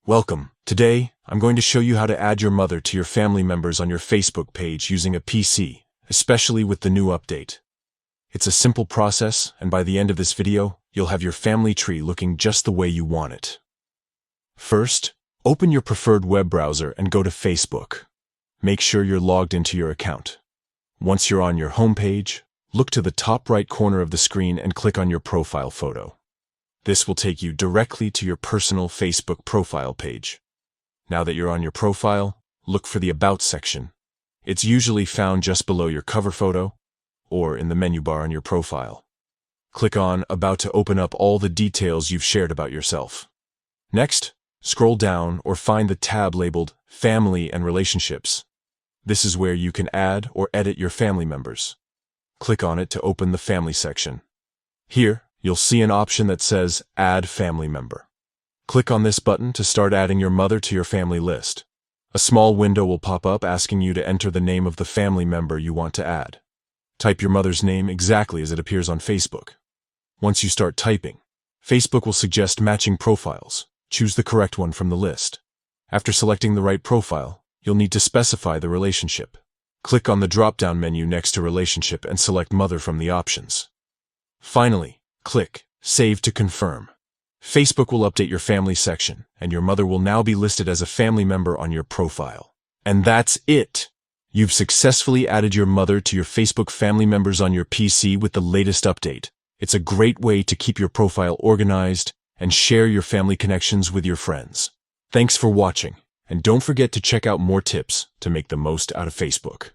Welcome. Today, I'm going to show you how to add your mother to your family members on your Facebook page using a PC, especially with the new update. It's a simple process, and by the end of this video, you'll have your family tree looking just the way you want it. First, open your preferred web browser and go to Facebook. Make sure you're logged into your account. Once you're on your home page, look to the top right corner of the screen and click on your profile photo. This will take you directly to your personal Facebook profile page. Now that you're on your profile, look for the About section. It's usually found just below your cover photo or in the menu bar on your profile. Click on About to open up all the details you've shared about yourself. Next, scroll down or find the tab labeled Family and Relationships. This is where you can add or edit your family members. Click on it to open the Family section. Here, you'll see an option that says Add Family Member. Click on this button to start adding your mother to your family list. A small window will pop up asking you to enter the name of the family member you want to add. Type your mother's name exactly as it appears on Facebook. Once you start typing, Facebook will suggest matching profiles. Choose the correct one from the list. After selecting the right profile, you'll need to specify the relationship. Click on the drop-down menu next to Relationship and select Mother from the options. Finally, click Save to confirm. Facebook will update your family section, and your mother will now be listed as a family member on your profile. And that's it! You've successfully added your mother to your Facebook family members on your PC with the latest update. It's a great way to keep your profile organized and share your family connections with your friends. Thanks for watching, and don't forget to check out more tips to make the most out of Facebook.